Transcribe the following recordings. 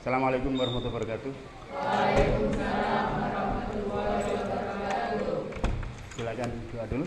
Assalamualaikum warahmatullahi wabarakatuh. Waalaikumsalam warahmatullahi wabarakatuh. Silakan doa dulu.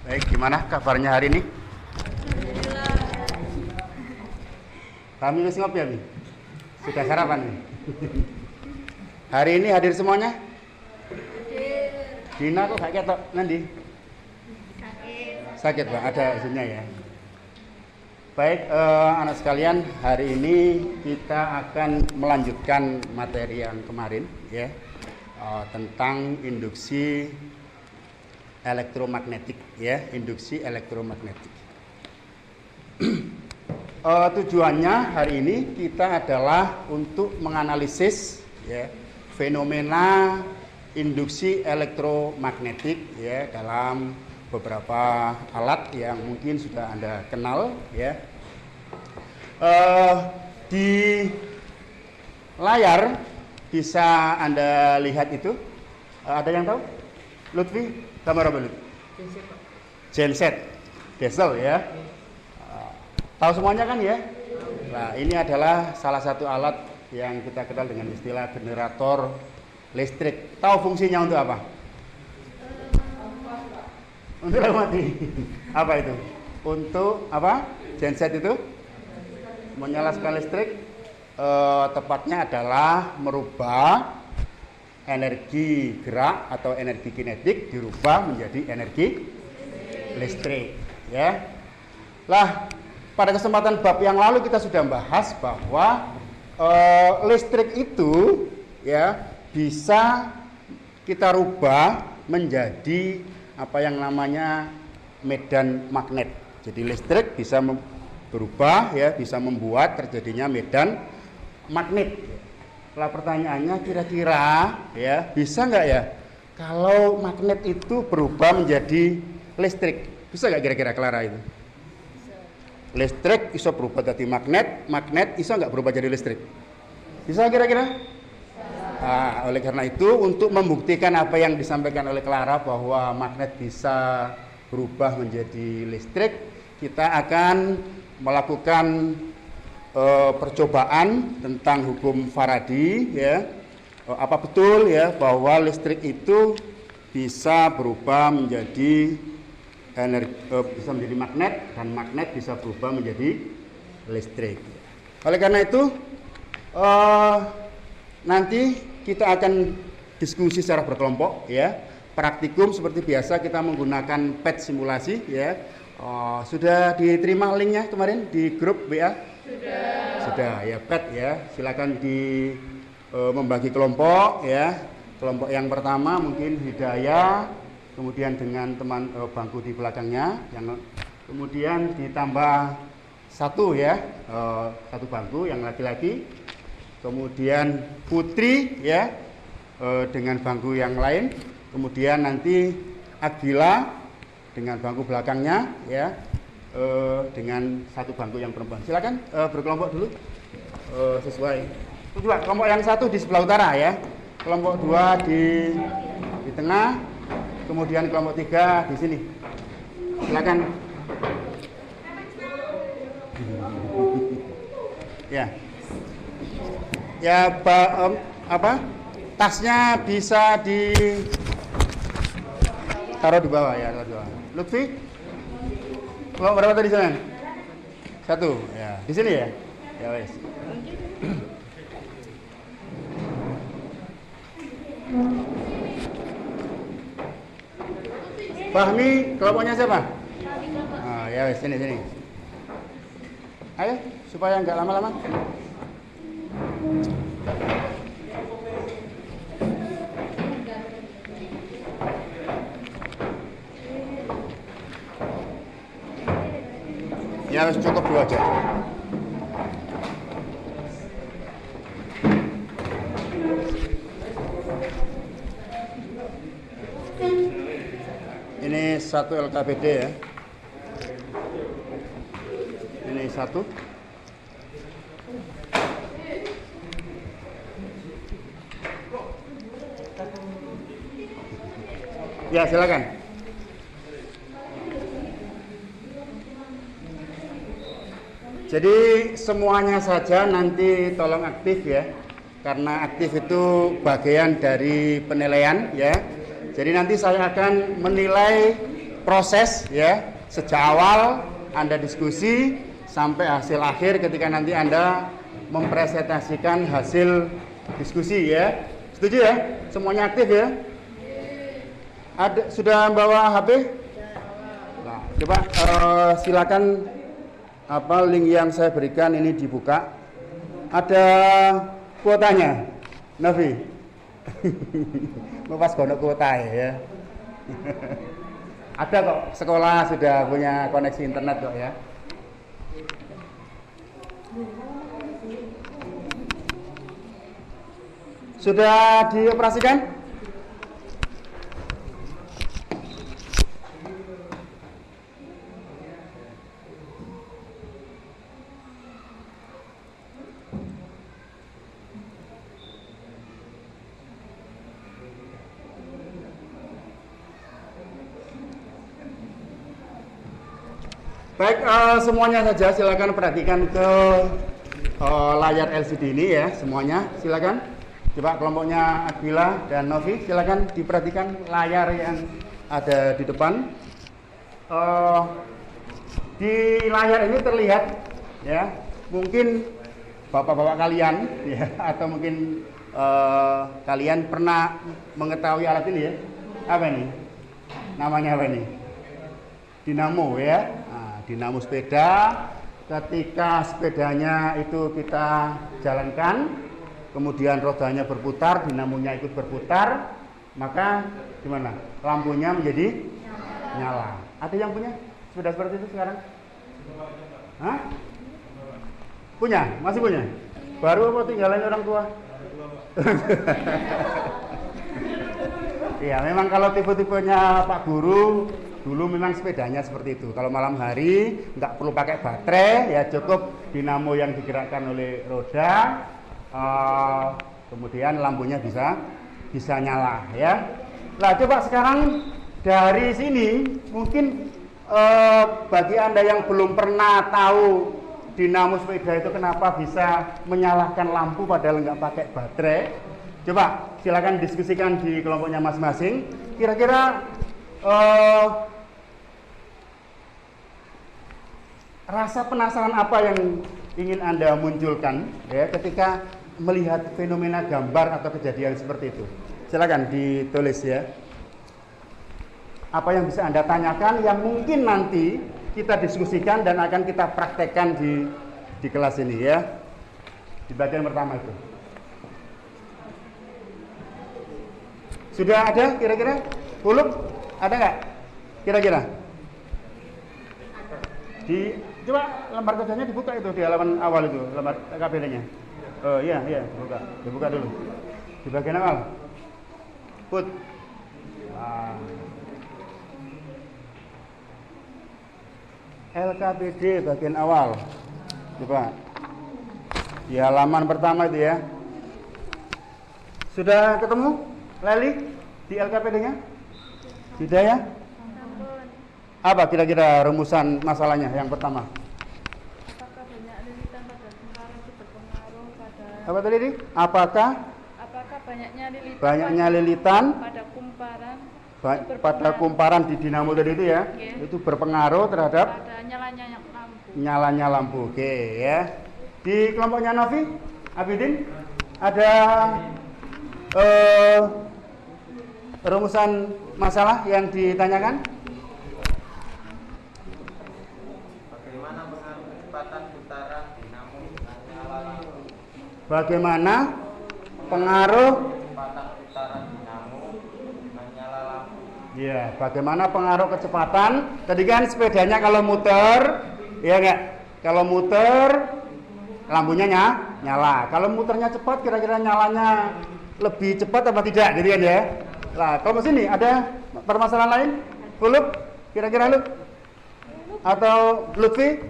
Baik, gimana kabarnya hari ini? Kami wis ngopi ya, Mi? Sudah sarapan, Mi? Hari ini hadir semuanya? Dina kok gak ketok nanti? Sakit, Pak. Ada izinnya ya. Baik, anak sekalian, hari ini kita akan melanjutkan materi yang kemarin ya, tentang induksi elektromagnetik ya, induksi elektromagnetik. Tujuannya hari ini kita adalah untuk menganalisis ya, fenomena induksi elektromagnetik ya dalam beberapa alat yang mungkin sudah Anda kenal ya. Di layar bisa Anda lihat itu, ada yang tahu? Lutfi, gambar apa Lutfi? Genset, diesel ya. Tahu semuanya kan ya? Nah, ini adalah salah satu alat yang kita kenal dengan istilah generator listrik. Tahu fungsinya untuk apa? Untuk mati. Apa itu? Untuk apa? Genset itu menyelaskan listrik. Tepatnya adalah merubah energi gerak atau energi kinetik dirubah menjadi energi listrik ya. Lah, pada kesempatan bab yang lalu kita sudah bahas bahwa listrik itu ya bisa kita rubah menjadi apa yang namanya medan magnet. Jadi listrik bisa berubah ya, bisa membuat terjadinya medan magnet. Lah pertanyaannya kira-kira ya bisa nggak ya kalau magnet itu berubah menjadi listrik? Bisa nggak kira-kira Clara itu? Listrik bisa berubah jadi magnet, magnet bisa nggak berubah jadi listrik? Bisa kira-kira? Nah, oleh karena itu untuk membuktikan apa yang disampaikan oleh Clara bahwa magnet bisa berubah menjadi listrik, kita akan melakukan percobaan tentang hukum Faraday ya. Apa betul ya bahwa listrik itu bisa berubah menjadi bisa menjadi magnet dan magnet bisa berubah menjadi listrik. Oleh karena itu nanti kita akan diskusi secara berkelompok ya praktikum seperti biasa kita menggunakan PET simulasi ya. Sudah diterima linknya kemarin di grup WA? Sudah ya, PET ya. Silakan membagi kelompok ya. Kelompok yang pertama mungkin Hidayah, kemudian dengan teman bangku di belakangnya, yang kemudian ditambah satu ya, satu bangku yang laki-laki, kemudian Putri ya dengan bangku yang lain, kemudian nanti Agila dengan bangku belakangnya ya, dengan satu bangku yang perempuan. Silakan berkelompok dulu sesuai. Coba kelompok yang satu di sebelah utara ya, kelompok dua di tengah, kemudian kelompok tiga di sini. Silakan. Ya, ya tasnya bisa taruh di bawah ya, taruh di bawah. Lutfi, kelompok berapa tadi sana? Satu, ya di sini ya, ya wes. Fahmi, kelompoknya siapa? Ya wes, sini. Ayo, supaya nggak lama-lama. Ya wes, cukup dua aja. Ini satu LKPD ya. Ini satu. Ya silakan. Jadi semuanya saja nanti tolong aktif ya. Karena aktif itu bagian dari penilaian ya. Jadi nanti saya akan menilai proses ya, sejak awal Anda diskusi sampai hasil akhir ketika nanti Anda mempresentasikan hasil diskusi ya. Setuju ya? Semuanya aktif ya? Sudah bawa HP? Nah, coba silakan link yang saya berikan ini dibuka. Ada kuotanya, Nafi. Pas kono kuota ya. Ada kok, sekolah sudah punya koneksi internet kok ya. Sudah dioperasikan? Baik, semuanya saja silakan perhatikan ke layar LCD ini ya, semuanya silakan. Coba kelompoknya Agila dan Novi silakan diperhatikan layar yang ada di depan. Di layar ini terlihat ya, mungkin bapak-bapak kalian ya, atau mungkin kalian pernah mengetahui alat ini ya. Apa ini? Namanya apa ini? Dinamo ya. Dinamo sepeda, ketika sepedanya itu kita jalankan, kemudian rodanya berputar, dinamonya ikut berputar, maka gimana? Lampunya menjadi nyala. Ada yang punya sepeda seperti itu sekarang? Hah? Punya? Masih punya? Baru apa tinggalan orang tua? Iya, memang kalau tipe-tipenya Pak Guru, dulu memang sepedanya seperti itu. Kalau malam hari nggak perlu pakai baterai, ya cukup dinamo yang digerakkan oleh roda, kemudian lampunya bisa nyala ya. Nah coba sekarang dari sini mungkin bagi Anda yang belum pernah tahu dinamo sepeda itu kenapa bisa menyalakan lampu padahal nggak pakai baterai, coba silakan diskusikan di kelompoknya masing-masing. Kira-kira rasa penasaran apa yang ingin Anda munculkan ya ketika melihat fenomena gambar atau kejadian seperti itu? Silakan ditulis ya. Apa yang bisa Anda tanyakan yang mungkin nanti kita diskusikan dan akan kita praktekkan di kelas ini ya. Di bagian pertama itu. Sudah ada kira-kira? Kulub? Ada nggak? Kira-kira? Coba lembar kerjanya dibuka itu di halaman awal itu, lembar KBD-nya. Oh iya, dibuka dulu. Di bagian awal. Put. LKPD bagian awal. Coba. Di halaman pertama itu ya. Sudah ketemu Leli di LKPD-nya? Sudah ya? Apa kira-kira rumusan masalahnya yang pertama? Apakah banyak lilitan pada kumparan itu berpengaruh pada Apa tadi? Apakah banyaknya lilitan pada kumparan pada kumparan di dinamo tadi itu ya? Oke. Itu berpengaruh terhadap pada lampu. nyalanya lampu. Oke ya. Di kelompoknya Novi, Abidin ada rumusan masalah yang ditanyakan? Bagaimana pengaruh kecepatan putaran dinamo dengan nyala lampu? Bagaimana pengaruh Kecepatan putaran dinamo dengan nyala lampu. ya, bagaimana pengaruh kecepatan? Tadi kan sepedanya kalau muter, ya enggak? Kalau muter lampunya nyala. Kalau muternya cepat kira-kira nyalanya lebih cepat apa tidak gitu kan ya? Nah, kalau sini ada permasalahan lain? Kulub? Kira-kira lu? Atau Lutfi?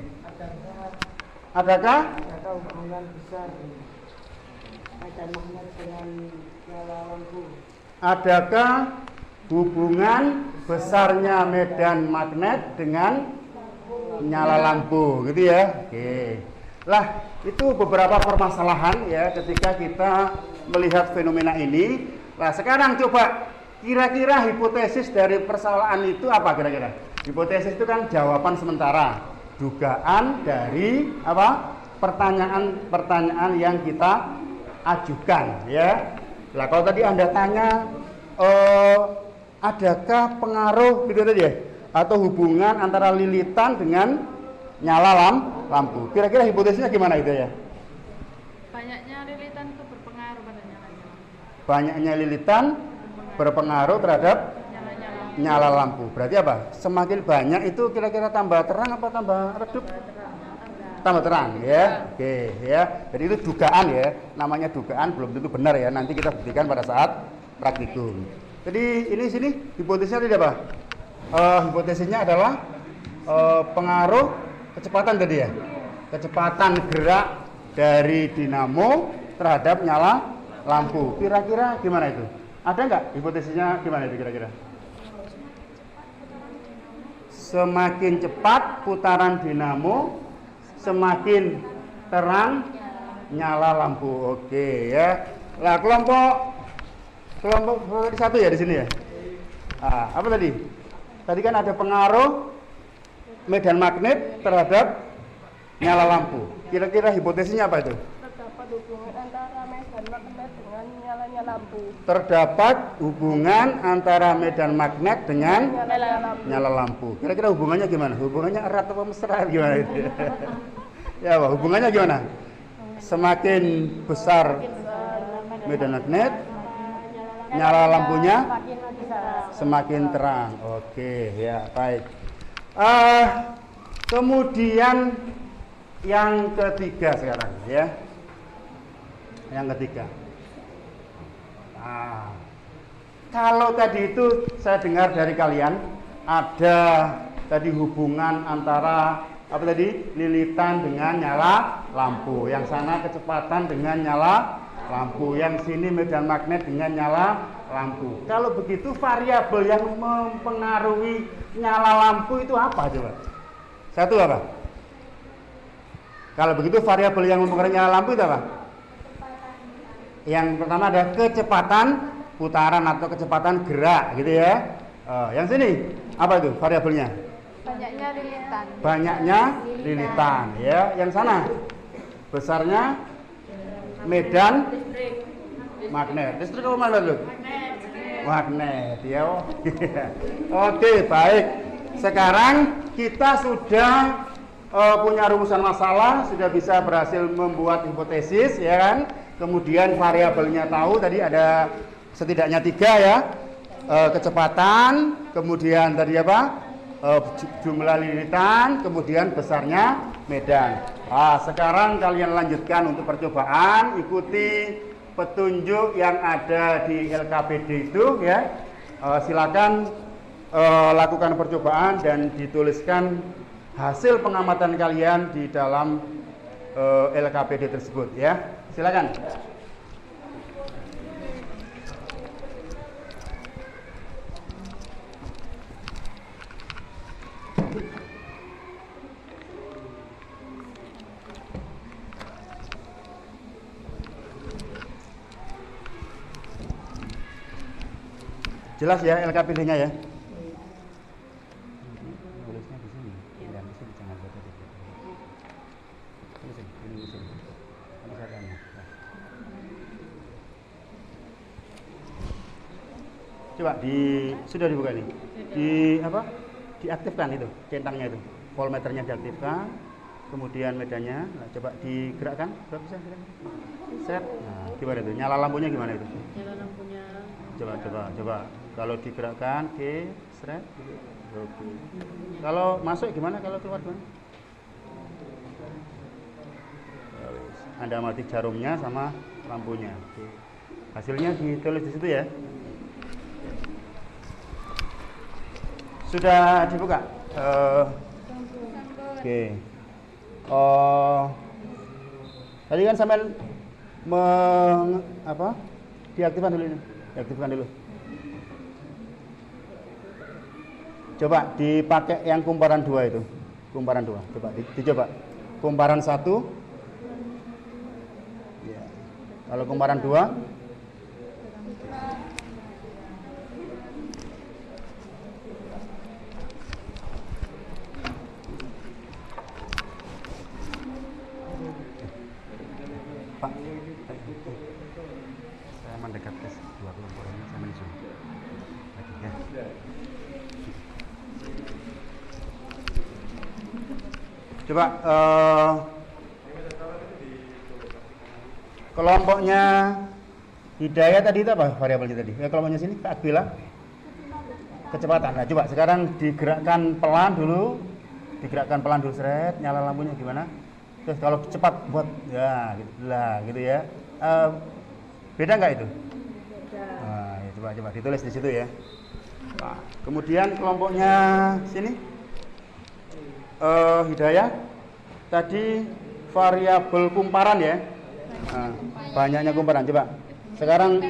Adakah? Ada hubungan besar medan magnet dengan nyala lampu. Adakah hubungan besarnya medan magnet dengan nyala lampu gitu ya? Oke. Lah, itu beberapa permasalahan ya ketika kita melihat fenomena ini. Nah, sekarang coba kira-kira hipotesis dari persoalan itu apa kira-kira? Hipotesis itu kan jawaban sementara, dugaan dari apa? Pertanyaan-pertanyaan yang kita ajukan ya. Nah, kalau tadi Anda tanya adakah pengaruh gitu tadi ya? Atau hubungan antara lilitan dengan nyala lampu. Kira-kira hipotesisnya gimana itu ya? Banyaknya lilitan itu berpengaruh pada nyalanya lampu. Banyaknya lilitan berpengaruh terhadap nyala lampu. Berarti apa? Semakin banyak itu kira-kira tambah terang apa tambah redup? Tambah terang ya. Oke ya. Jadi itu dugaan ya. Namanya dugaan, belum tentu benar ya. Nanti kita buktikan pada saat praktikum. Jadi ini sini hipotesisnya tidak apa? Hipotesisnya adalah pengaruh kecepatan tadi ya. Kecepatan gerak dari dinamo terhadap nyala lampu. Kira-kira gimana itu? Ada nggak hipotesisnya gimana itu kira-kira? Semakin cepat putaran dinamo, semakin terang nyala lampu. Oke ya. Nah, kelompok satu ya di sini ya. Nah, apa tadi? Tadi kan ada pengaruh medan magnet terhadap nyala lampu. Kira-kira hipotesisnya apa itu? Terdapat hubungan antara medan magnet dengan nyalanya lampu. Terdapat hubungan antara medan magnet dengan Nyala lampu. lampu. Kira-kira hubungannya gimana? Hubungannya erat atau mesra gimana itu? Ya, Pak, hubungannya gimana? Semakin besar medan magnet, nyala lampunya semakin terang. Oke, ya, baik. Kemudian yang ketiga sekarang ya. Yang ketiga. Nah, kalau tadi itu saya dengar dari kalian ada tadi hubungan antara apa tadi? Lilitan dengan nyala lampu. Yang sana kecepatan dengan nyala lampu. Yang sini medan magnet dengan nyala lampu. Kalau begitu variabel yang mempengaruhi nyala lampu itu apa coba? Satu apa? Kalau begitu variabel yang mempengaruhi nyala lampu itu apa? Yang pertama ada kecepatan putaran atau kecepatan gerak gitu ya. Yang sini apa itu variabelnya? Banyaknya lilitan. Banyaknya lilitan ya. Yang sana besarnya medan magnet. Listrik apa magnet lu? magnet ya. Oke, baik. Sekarang kita sudah punya rumusan masalah, sudah bisa berhasil membuat hipotesis, ya kan? Kemudian variabelnya tahu, tadi ada setidaknya 3 ya. Kecepatan, kemudian tadi apa? Jumlah lilitan, kemudian besarnya medan. Sekarang kalian lanjutkan untuk percobaan, ikuti petunjuk yang ada di LKPD itu ya. Silakan lakukan percobaan dan dituliskan hasil pengamatan kalian di dalam LKPD tersebut ya. Silakan. Jelas ya LKPD-nya ya? Tulisnya di sini, dan di sini jangan baca di sini. Ini di sini. Ada caranya. Coba sudah dibuka nih. Diaktifkan itu, centangnya itu. Voltmeternya diaktifkan, kemudian medannya, coba digerakkan, berapa bisa? Set. Nah, gimana itu? Nyala lampunya gimana itu? Nyala lampunya. Coba. Kalau digerakkan, oke, seret. Oke. Kalau masuk gimana? Kalau keluar gimana? Anda mati jarumnya sama lampunya. Oke. Hasilnya ditulis di situ ya. Sudah dibuka? Oke. Tadi kan sampai diaktifkan dulu ini. Diaktifkan dulu. Coba dipakai yang kumparan 2 itu. Kumparan 2. Coba dicoba. Kumparan 1. Ya. Kalau kumparan 2 Pak, saya mendekat ke 2 kelompok ini, saya menyusul lagi ya. Coba kelompoknya Hidayah tadi itu apa variabelnya tadi? Kelompoknya sini Kak Akbila kecepatan. Nah, coba sekarang digerakkan pelan dulu. Seret, nyala lampunya gimana? Terus kalau cepat buat ya gitu ya. Beda nggak itu? Nah, ya, coba ditulis di situ ya. Nah, kemudian kelompoknya sini Hidayah tadi variabel kumparan ya. Nah, banyaknya kumparan. Coba sekarang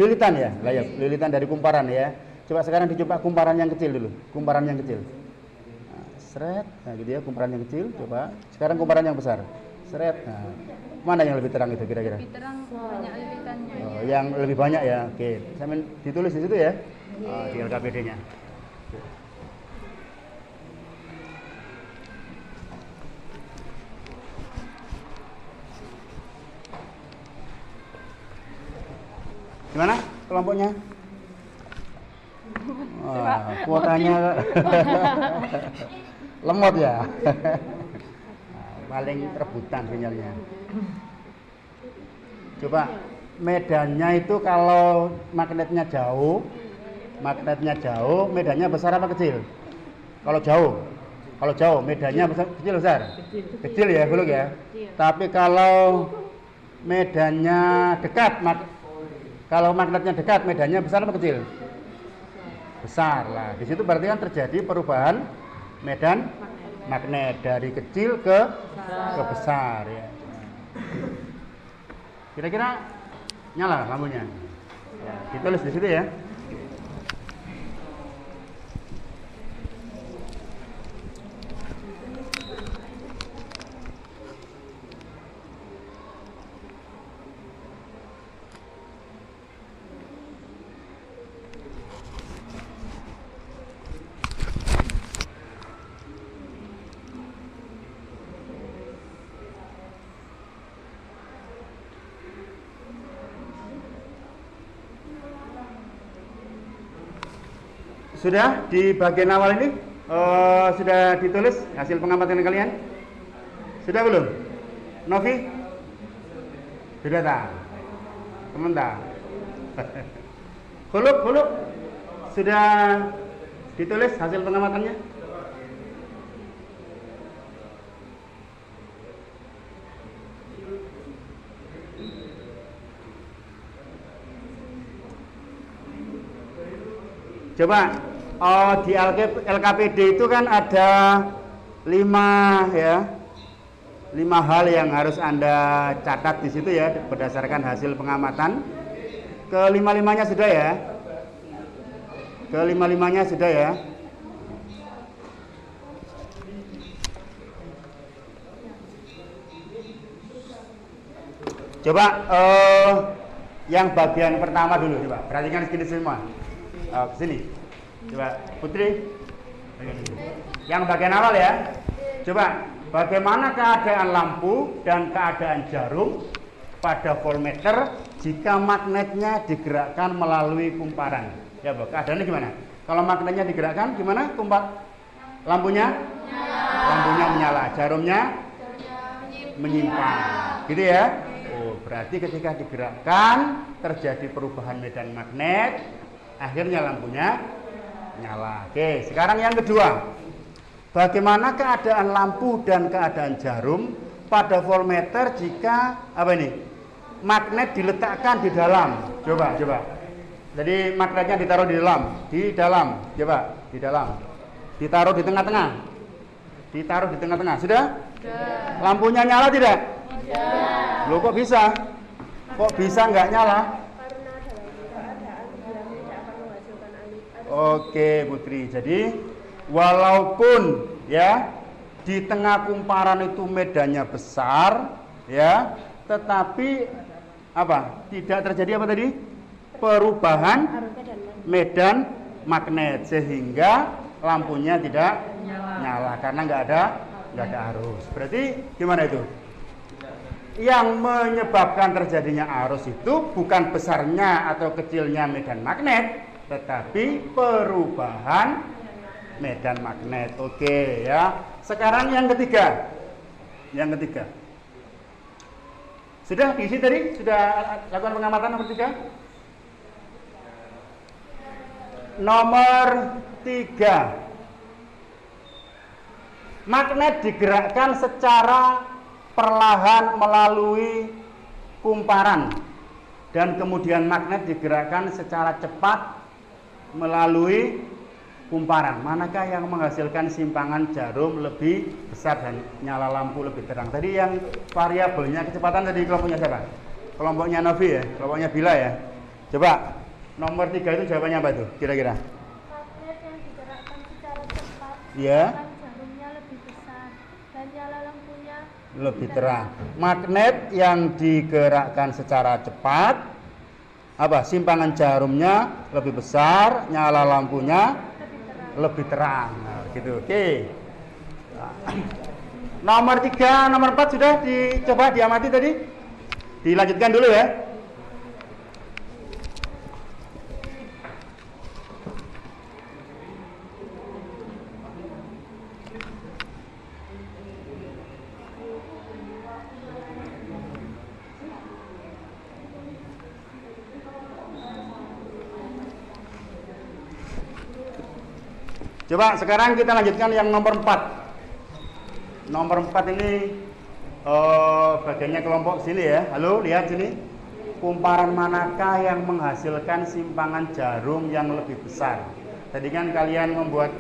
lilitan ya. Lah ya, lilitan dari kumparan ya. Coba sekarang dicoba kumparan yang kecil dulu. Kumparan yang kecil. Nah, seret. Nah, gitu ya, kumparan yang kecil. Coba. Sekarang kumparan yang besar. Seret. Nah, mana yang lebih terang itu kira-kira? Lebih terang, banyak lilitannya. Oh, yang lebih banyak ya. Oke. Sampai ditulis di situ ya. Di LKPD-nya. Gimana kelompoknya? Wah, kuotanya lemot ya. Paling rebutan sinyalnya. Coba medannya itu kalau magnetnya jauh, medannya besar apa kecil? Kalau jauh, medannya besar. Kecil ya, belum ya. Tapi kalau medannya dekat, kalau magnetnya dekat, medannya besar apa kecil? Besar lah. Di situ berarti kan terjadi perubahan medan magnet dari kecil ke besar ya. Kira-kira nyala lampunya. Ya, ditulis di situ ya. Sudah di bagian awal ini sudah ditulis hasil pengamatan kalian? Sudah belum? Novi? Sudah tak? Teman tak? Huluk? Sudah ditulis hasil pengamatannya? Coba di LKPD itu kan ada 5 hal yang harus Anda catat di situ ya berdasarkan hasil pengamatan. Kelima-limanya sudah ya. Kelima-limanya sudah ya. Coba yang bagian pertama dulu coba. Perhatikan sini semua. Ke sini. Coba Putri. Yang bagian awal ya. Coba bagaimana keadaan lampu dan keadaan jarum pada voltmeter jika magnetnya digerakkan melalui kumparan. Ya, Bu, keadaannya gimana? Kalau magnetnya digerakkan gimana? Lampunya? Lampunya menyala, jarumnya menyimpang. Gitu ya? Oh, berarti ketika digerakkan terjadi perubahan medan magnet, akhirnya lampunya nyala. Oke, sekarang yang kedua. Bagaimana keadaan lampu dan keadaan jarum pada voltmeter jika magnet diletakkan di dalam? Coba. Jadi magnetnya ditaruh di dalam. Coba, di dalam. Ditaruh di tengah-tengah. Sudah? Lampunya nyala tidak? Tidak. Loh, kok bisa? Kok bisa nggak nyala? Oke, Putri. Jadi walaupun ya di tengah kumparan itu medannya besar ya, tetapi tidak terjadi apa tadi? Perubahan medan magnet sehingga lampunya tidak nyala karena nggak ada arus. Berarti gimana itu? Yang menyebabkan terjadinya arus itu bukan besarnya atau kecilnya medan magnet, tetapi perubahan medan magnet. Oke ya. Sekarang yang ketiga. Sudah diisi tadi? Sudah lakukan pengamatan nomor 3? Nomor 3. Magnet digerakkan secara perlahan melalui kumparan dan kemudian magnet digerakkan secara cepat melalui kumparan. Manakah yang menghasilkan simpangan jarum lebih besar dan nyala lampu lebih terang? Tadi yang variabelnya kecepatan tadi kelompoknya siapa? Kelompoknya Novi ya, kelompoknya Bila ya. Coba nomor 3 itu jawabannya apa itu kira-kira? Magnet yang digerakkan secara cepat, Ya. jarumnya lebih besar dan nyala lampunya Lebih terang. Magnet yang digerakkan secara cepat, simpangan jarumnya lebih besar, nyala lampunya lebih terang. Nah, gitu. Oke. Nomor 3, nomor 4 sudah dicoba diamati tadi. Dilanjutkan dulu ya. Coba sekarang kita lanjutkan yang nomor 4. Nomor 4 ini bagiannya kelompok sini ya. Halo, lihat sini. Kumparan manakah yang menghasilkan simpangan jarum yang lebih besar? Tadi kan kalian membuat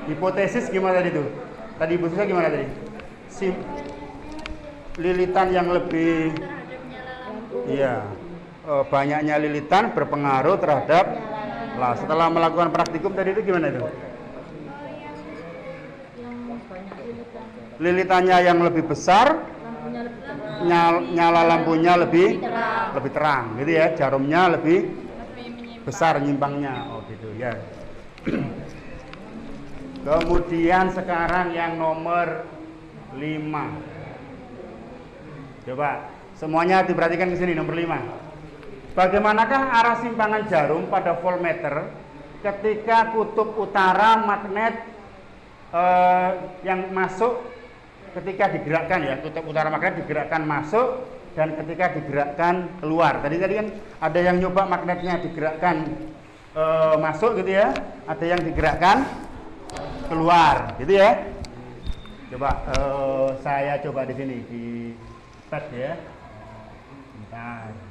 hipotesis gimana tadi tuh? Tadi Ibu Susa gimana tadi? Lilitan yang lebih banyaknya lilitan berpengaruh terhadap. Nah, setelah melakukan praktikum tadi itu gimana itu? Lilitannya yang lebih besar, nyala lampunya lebih terang, gitu ya. Jarumnya lebih besar nyimpangnya, gitu ya. Kemudian sekarang yang nomor 5. Coba semuanya diperhatikan ke sini nomor 5. bagaimanakah arah simpangan jarum pada voltmeter ketika kutub utara magnet yang masuk ketika digerakkan ya, kutub utara magnet digerakkan masuk dan ketika digerakkan keluar. Tadi kan ada yang nyoba magnetnya digerakkan masuk gitu ya, ada yang digerakkan keluar gitu ya. Coba saya coba di sini di pad ya. Bentar.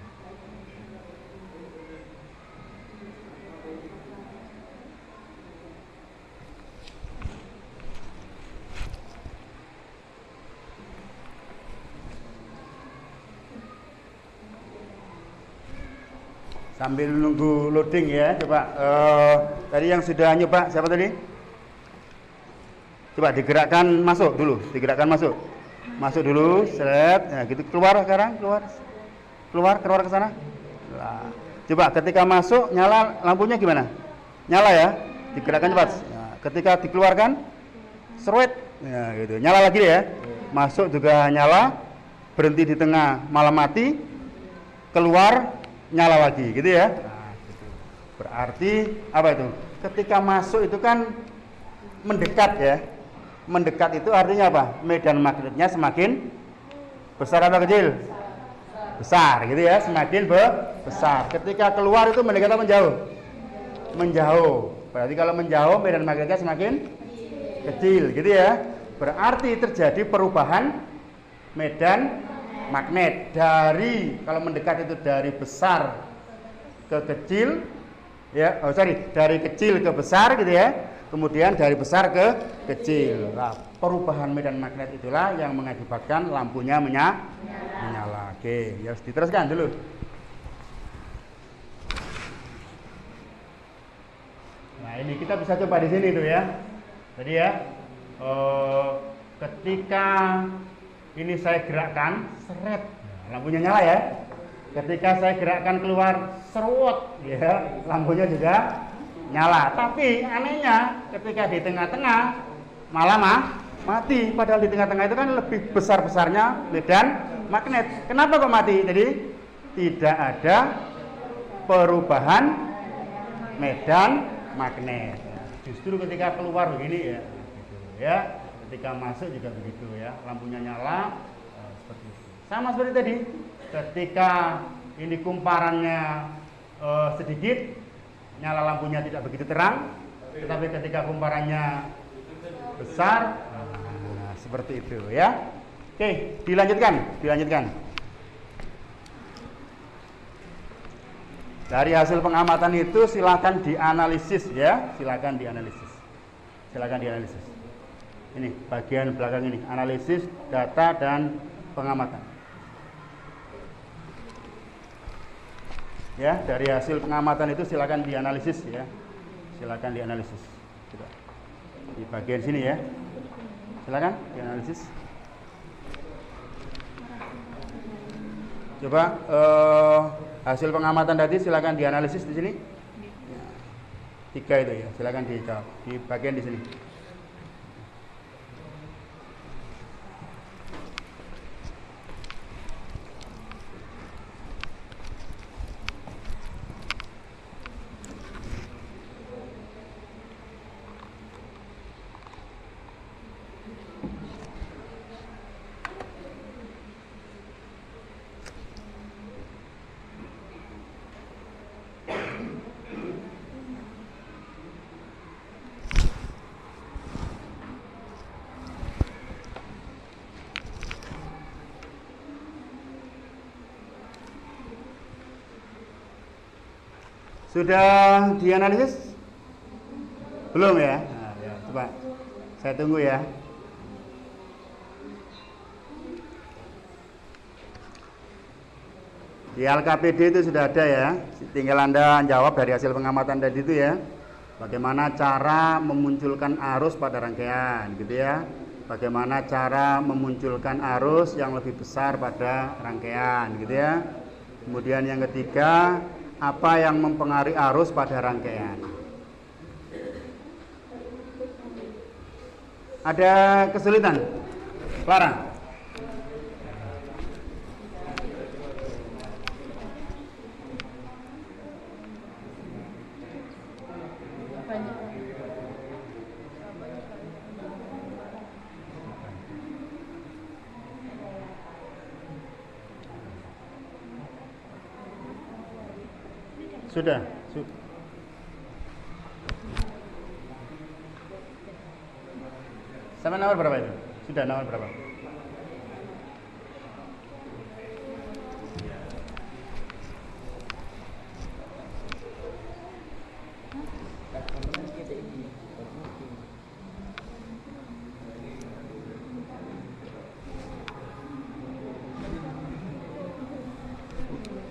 Sambil nunggu loading ya, coba tadi yang sudah nyoba siapa tadi? Coba digerakkan masuk dulu, digerakkan masuk dulu, seret, ya gitu, keluar sekarang, keluar ke sana. Nah, coba ketika masuk nyala lampunya gimana? Nyala ya, digerakkan cepat. Nah, ketika dikeluarkan, seruit, ya gitu, nyala lagi ya. Masuk juga nyala, berhenti di tengah malah mati, keluar nyala lagi gitu ya. Nah, gitu. Berarti apa itu? Ketika masuk itu kan mendekat ya. Mendekat itu artinya apa? Medan magnetnya semakin besar atau kecil? Besar gitu ya, semakin besar. Ketika keluar itu mendekat atau menjauh? Menjauh. Berarti kalau menjauh medan magnetnya semakin kecil gitu ya. Berarti terjadi perubahan medan magnet dari, kalau mendekat itu dari besar ke kecil ya, dari kecil ke besar gitu ya, kemudian dari besar ke kecil. Nah, perubahan medan magnet itulah yang mengakibatkan lampunya menyala. Oke, ya harus diteruskan dulu. Nah, ini kita bisa coba di sini tuh ya. Jadi ya, ketika ini saya gerakkan, seret, lampunya nyala ya. Ketika saya gerakkan keluar, serut, ya, lampunya juga nyala. Tapi anehnya, ketika di tengah-tengah, malah mati. Padahal di tengah-tengah itu kan lebih besar-besarnya medan magnet. Kenapa kok mati? Jadi tidak ada perubahan medan magnet. Justru ketika keluar begini ya, gitu ya. Ketika masuk juga begitu ya, lampunya nyala seperti itu. Sama seperti tadi, ketika ini kumparannya sedikit, nyala lampunya tidak begitu terang. Tetapi ketika kumparannya besar, nah, seperti itu ya. Oke, dilanjutkan. Dari hasil pengamatan itu silakan dianalisis ya, silakan dianalisis. Ini bagian belakang ini, analisis data dan pengamatan. Ya, dari hasil pengamatan itu silakan dianalisis ya. Silakan dianalisis. Di bagian sini ya. Silakan dianalisis. Coba hasil pengamatan tadi silakan dianalisis di sini. 3 itu ya, silakan dijawab di bagian di sini. Sudah dianalisis? Belum ya? Nah, ya, coba saya tunggu ya. Di LKPD itu sudah ada ya. Tinggal Anda jawab dari hasil pengamatan tadi itu ya. Bagaimana cara memunculkan arus pada rangkaian gitu ya. Bagaimana cara memunculkan arus yang lebih besar pada rangkaian gitu ya. Kemudian yang ketiga, apa yang mempengaruhi arus pada rangkaian? Ada kesulitan? Clara? banyak. Sudah. Sama nomor berapa itu? Sudah nomor berapa?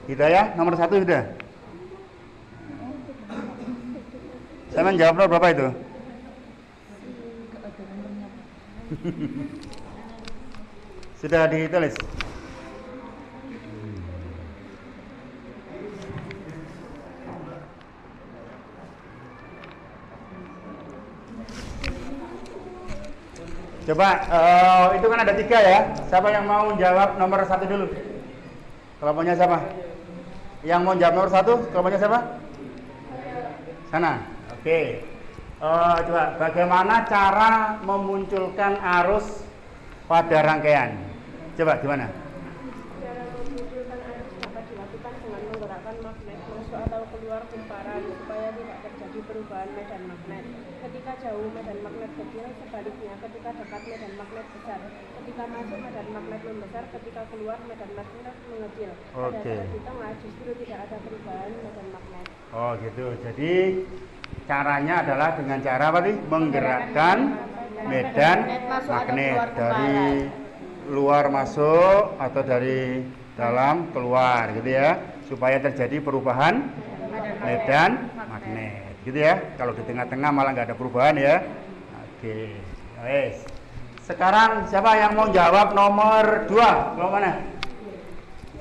Hidayah nomor 1 sudah. Saya menjawab nomor berapa itu? Sudah ditulis. Coba, itu kan ada 3 ya. Siapa yang mau jawab nomor 1 dulu? Kelompoknya siapa? Yang mau jawab nomor 1, kelompoknya siapa? Sana. Oke. Coba, bagaimana cara memunculkan arus pada rangkaian? Coba, gimana? Cara memunculkan arus dapat dilakukan dengan menggerakkan magnet masuk atau keluar kumparan supaya tidak terjadi perubahan medan magnet. Ketika jauh medan magnet kecil, sebaliknya ketika dekat medan magnet besar. Ketika masuk medan magnet membesar, ketika keluar medan magnet mengecil. Pada saat di tengah justru tidak ada perubahan medan magnet. Oh gitu. Jadi caranya adalah dengan cara apa sih? Menggerakkan medan magnet dari luar masuk atau dari dalam keluar gitu ya, supaya terjadi perubahan medan magnet gitu ya. Kalau di tengah-tengah malah nggak ada perubahan ya. Oke, guys. Sekarang siapa yang mau jawab nomor 2? Kelompok mana?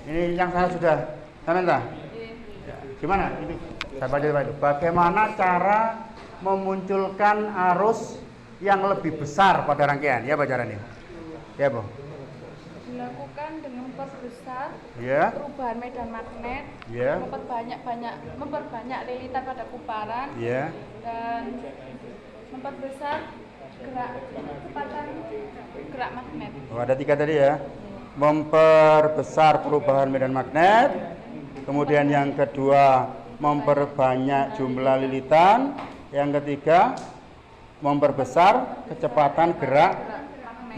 Ini yang saya sudah Samantha. Gimana? Itu saya baca itu. Bagaimana cara memunculkan arus yang lebih besar pada rangkaian? Ya, bacaran ini. Ya, Bu. Dilakukan dengan memperbesar perubahan medan magnet, memperbanyak lilitan pada kumparan, dan memperbesar kecepatan gerak magnet. Oh, ada 3 tadi ya. Memperbesar perubahan medan magnet. Kemudian yang kedua, memperbanyak jumlah lilitan. Yang ketiga, memperbesar kecepatan gerak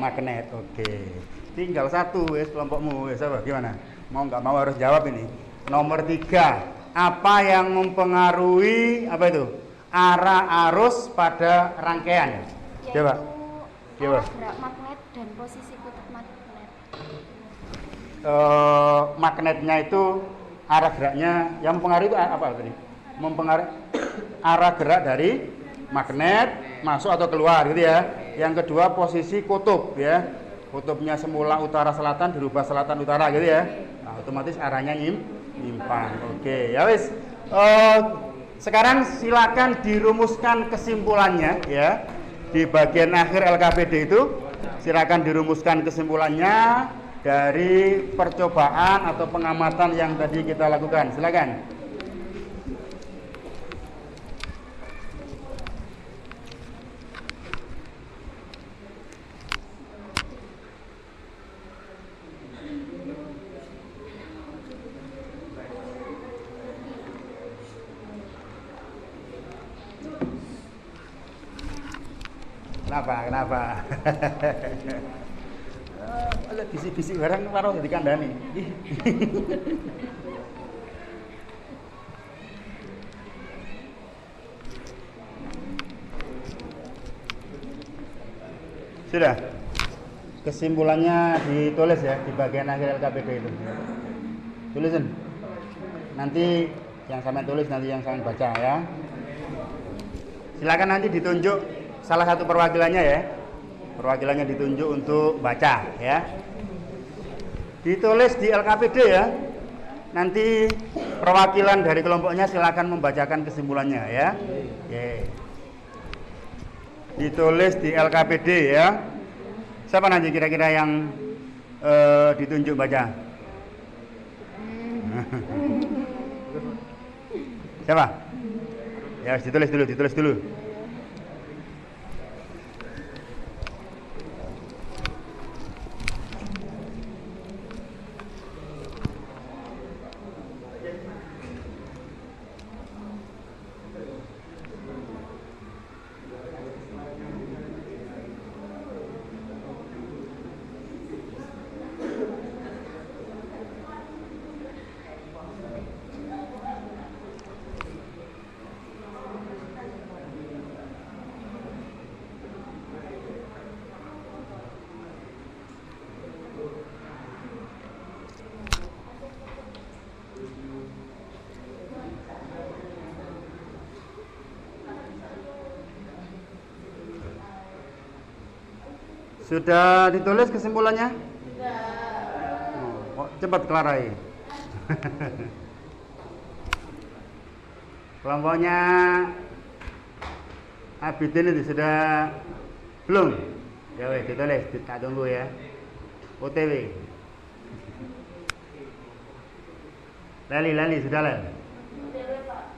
magnet. Oke. Tinggal 1 wes kelompokmu wes apa gimana? Mau nggak mau harus jawab ini. Nomor 3, apa yang mempengaruhi apa itu? Arah arus pada rangkaian. Coba. Arah gerak magnet dan posisi kutub magnet. Magnetnya itu arah geraknya yang mempengaruhi itu apa tadi? Mempengaruhi arah gerak dari magnet masuk atau keluar gitu ya. Yang kedua posisi kutub ya. Kutubnya semula utara selatan dirubah selatan utara gitu ya. Nah, otomatis arahnya nyimpang. Oke, ya wis. Sekarang silakan dirumuskan kesimpulannya ya. Di bagian akhir LKPD itu silakan dirumuskan kesimpulannya dari percobaan atau pengamatan yang tadi kita lakukan. Silakan. Kenapa? Bisik-bisik barang karo dadi kandhani. Sudah. Kesimpulannya ditulis ya di bagian akhir LKPD itu. Tulisin. Nanti yang sampean tulis, nanti yang sampean baca ya. Silakan nanti ditunjuk salah satu perwakilannya ya. Perwakilannya ditunjuk untuk baca ya. Ditulis di LKPD ya. Nanti perwakilan dari kelompoknya silakan membacakan kesimpulannya ya. Oke. Ditulis di LKPD ya. Siapa nanti kira-kira yang ditunjuk baca? Siapa? Ya, ditulis dulu, ditulis dulu. Sudah ditulis kesimpulannya? Oh, cepat kelarai. Kelompoknya Abidin itu sudah belum? Ya weh, ditulis, kita tunggu ya. OTW. Lali sudah lah.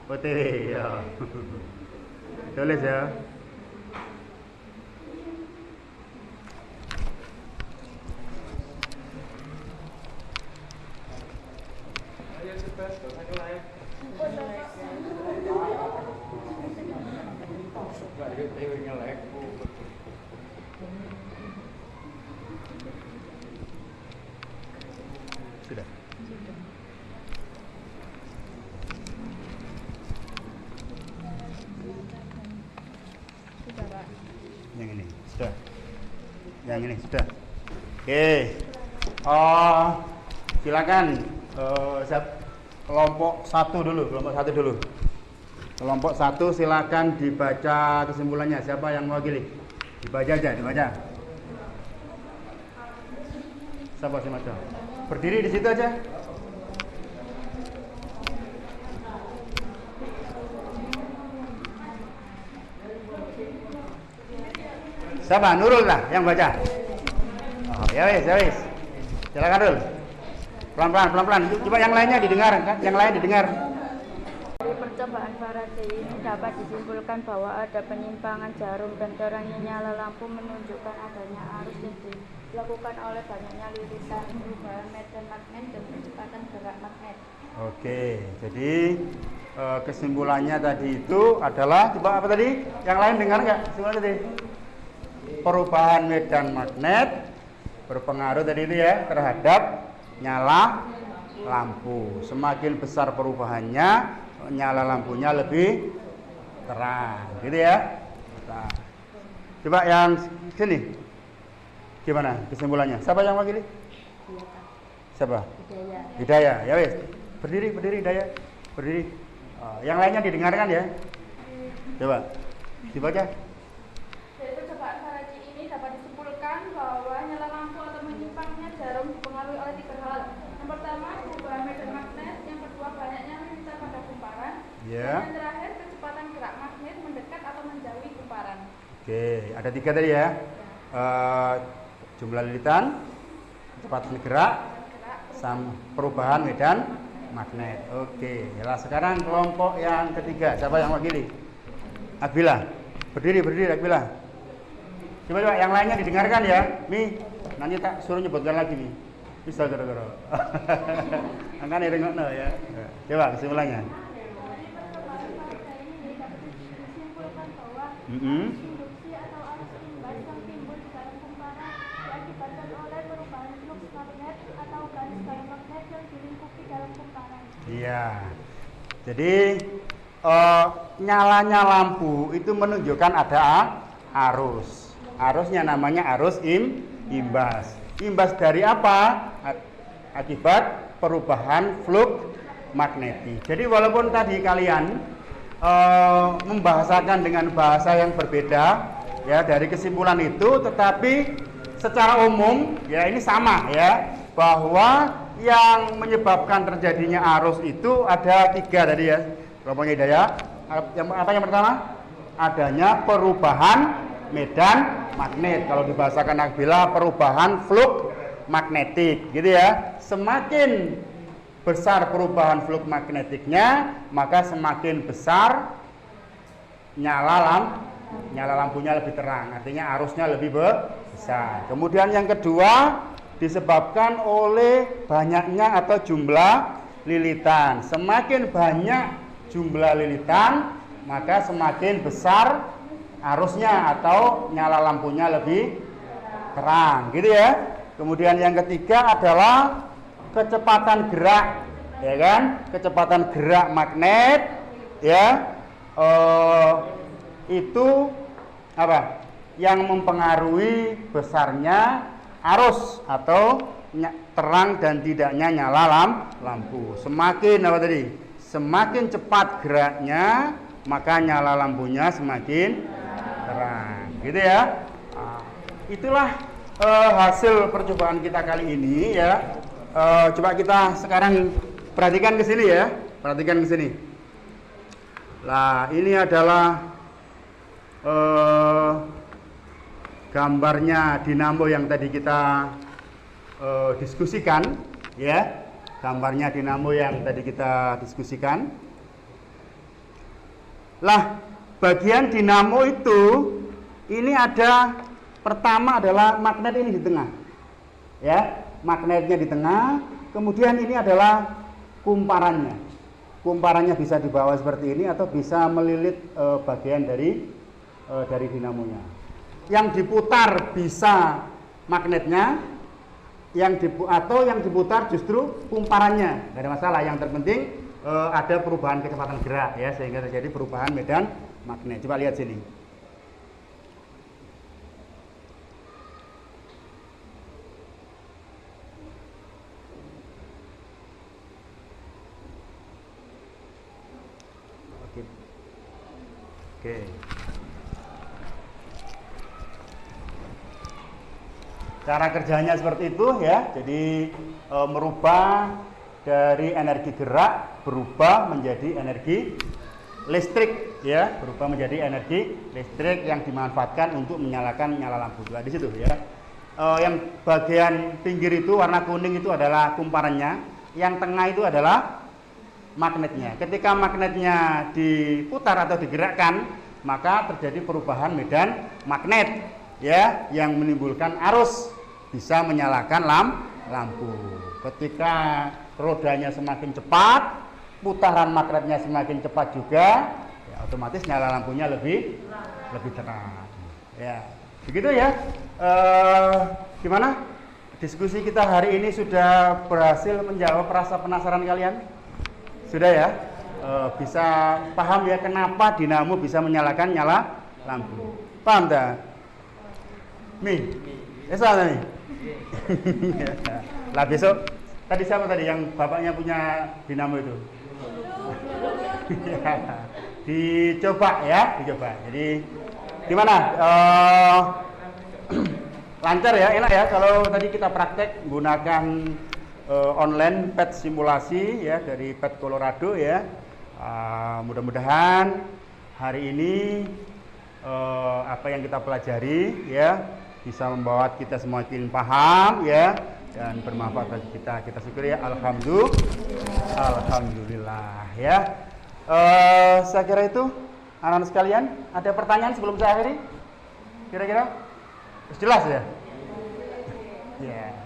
OTW ya. Tulis ya. Sudah. Yang ini sudah. Yang ini sudah. Oke. Silakan. Kelompok satu dulu. Kelompok satu silakan dibaca kesimpulannya. Siapa yang mewakili? Dibaca aja, dibaca. Siapa sih baca? Berdiri di situ aja. Siapa? Nurul lah yang baca. Oh, ya wis. Silakan Nurul. Pelan-pelan. Coba yang lainnya didengar kan? Yang lain didengar. Dari percobaan Faraday ini dapat disimpulkan bahwa ada penyimpangan jarum dan terangnya nyala lampu menunjukkan adanya arus yang dilakukan oleh banyaknya lirisan perubahan medan magnet dan kecepatan gerak magnet. Oke, jadi kesimpulannya tadi itu adalah, coba apa tadi? Yang lain dengar nggak? Kesimpulannya tadi perubahan medan magnet berpengaruh tadi itu ya terhadap nyala lampu. Semakin besar perubahannya, nyala lampunya lebih terang, gitu ya. Nah, coba yang sini, gimana kesimpulannya? Siapa yang wakili? Siapa? Hidayah. Ya wes, berdiri Hidayah, berdiri. Yang lainnya didengarkan ya. Coba dibaca. Dari percobaan Faraday ini dapat disimpulkan bahwa nyala lampu atau menyimpangnya jarum dipengaruhi oleh 3 hal. Yang pertama, perubahan medan magnet. Yang kedua, banyaknya lirisan pada kumparan. Ya. Dan yang terakhir, kecepatan gerak magnet mendekat atau menjauhi kumparan. Oke, ada 3 tadi ya. Jumlah lilitan, kecepatan gerak, sama perubahan medan magnet. Oke, ya sekarang kelompok yang ketiga, siapa yang wakili? Akbila, berdiri Akbila. Coba yang lainnya didengarkan ya. Mi, nanti tak suruh nyebutkan lagi nih. Bisa gara-gara. Angkat irengokno ya. Coba kesimpulannya. Dari percobaan Faraday ini dapat disimpulkan bahwa Mm-hmm. induksi atau arus imbas yang timbul di dalam kumparan diakibatkan oleh perubahan flux magnet atau garis garam magnet yang dilingkupi dalam kumparan. Iya. Jadi nyalanya lampu itu menunjukkan ada arus. Arusnya namanya arus imbas. Imbas dari apa? Akibat perubahan flux magnetik. Jadi walaupun tadi kalian membahasakan dengan bahasa yang berbeda ya dari kesimpulan itu, tetapi secara umum ya ini sama ya, bahwa yang menyebabkan terjadinya arus itu ada 3 tadi ya kelompoknya Hidayah. Yang pertama adanya perubahan medan magnet, kalau dibahasakan Akbila perubahan flux magnetik gitu ya. Semakin besar perubahan flux magnetiknya, maka semakin besar nyala lampunya lebih terang, artinya arusnya lebih besar. Kemudian yang kedua disebabkan oleh banyaknya atau jumlah lilitan. Semakin banyak jumlah lilitan, maka semakin besar arusnya atau nyala lampunya lebih terang, gitu ya. Kemudian yang ketiga adalah kecepatan gerak, ya kan? Kecepatan gerak magnet, ya, itu apa? Yang mempengaruhi besarnya arus atau terang dan tidaknya nyala lampu. Semakin apa tadi? Semakin cepat geraknya, maka nyala lampunya semakin terang, gitu ya. Nah, itulah hasil percobaan kita kali ini ya. Coba kita sekarang perhatikan ke sini ya, perhatikan ke sini. Nah, ini adalah gambarnya dinamo yang tadi kita diskusikan, ya. Gambarnya dinamo yang tadi kita diskusikan. Lah, bagian dinamo itu ini ada, pertama adalah magnet ini di tengah, ya, magnetnya di tengah. Kemudian ini adalah kumparannya. Kumparannya bisa dibawa seperti ini atau bisa melilit bagian dari dinamonya. Yang diputar bisa magnetnya, atau yang diputar justru kumparannya. Tidak ada masalah. Yang terpenting ada perubahan kecepatan gerak ya, sehingga terjadi perubahan medan magnet. Coba lihat sini. Oke. Cara kerjanya seperti itu ya. Jadi merubah dari energi gerak berubah menjadi energi listrik ya, berubah menjadi energi listrik yang dimanfaatkan untuk menyalakan nyala lampu. Di situ ya. Yang bagian pinggir itu warna kuning itu adalah kumparannya, yang tengah itu adalah magnetnya. Ketika magnetnya diputar atau digerakkan, maka terjadi perubahan medan magnet ya, yang menimbulkan arus, bisa menyalakan lampu. Ketika rodanya semakin cepat, putaran magnetnya semakin cepat juga, ya, otomatis nyala lampunya lebih terang. Ya, begitu ya. Gimana? Diskusi kita hari ini sudah berhasil menjawab rasa penasaran kalian? Sudah ya? Bisa paham ya kenapa dinamo bisa menyalakan nyala lampu? Paham tak? Mi? Esa nih? Lah besok tadi siapa tadi yang bapaknya punya dinamo itu? Dicoba ya, dicoba. Jadi gimana? Lancar ya, enak ya kalau tadi kita praktek menggunakan online pet simulasi ya dari Pet Colorado ya. Mudah-mudahan hari ini apa yang kita pelajari ya bisa membawa kita semakin paham ya dan bermanfaat bagi kita. Kita syukuri ya, alhamdulillah ya. Saya kira itu anak-anak sekalian, ada pertanyaan sebelum saya akhiri? Kira-kira jelas ya? Ya.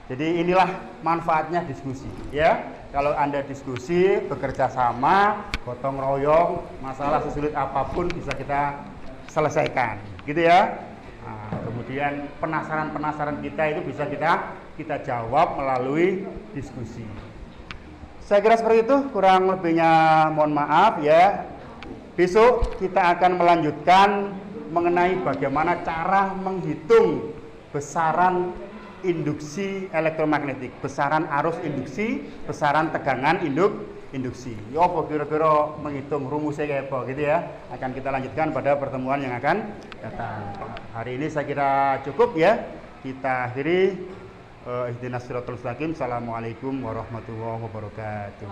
Jadi inilah manfaatnya diskusi ya. Kalau Anda diskusi, bekerja sama, gotong royong, masalah sesulit apapun bisa kita selesaikan, gitu ya. Nah, kemudian penasaran-penasaran kita itu bisa kita jawab melalui diskusi. Saya kira seperti itu, kurang lebihnya mohon maaf ya. Besok kita akan melanjutkan mengenai bagaimana cara menghitung besaran induksi elektromagnetik, besaran arus induksi, besaran tegangan induksi. Ya apa kira-kira menghitung rumusnya kayak apa gitu ya. Akan kita lanjutkan pada pertemuan yang akan datang. Hari ini saya kira cukup ya. Kita akhiri. Ihdinas siratal mustaqim. Assalamualaikum warahmatullahi wabarakatuh.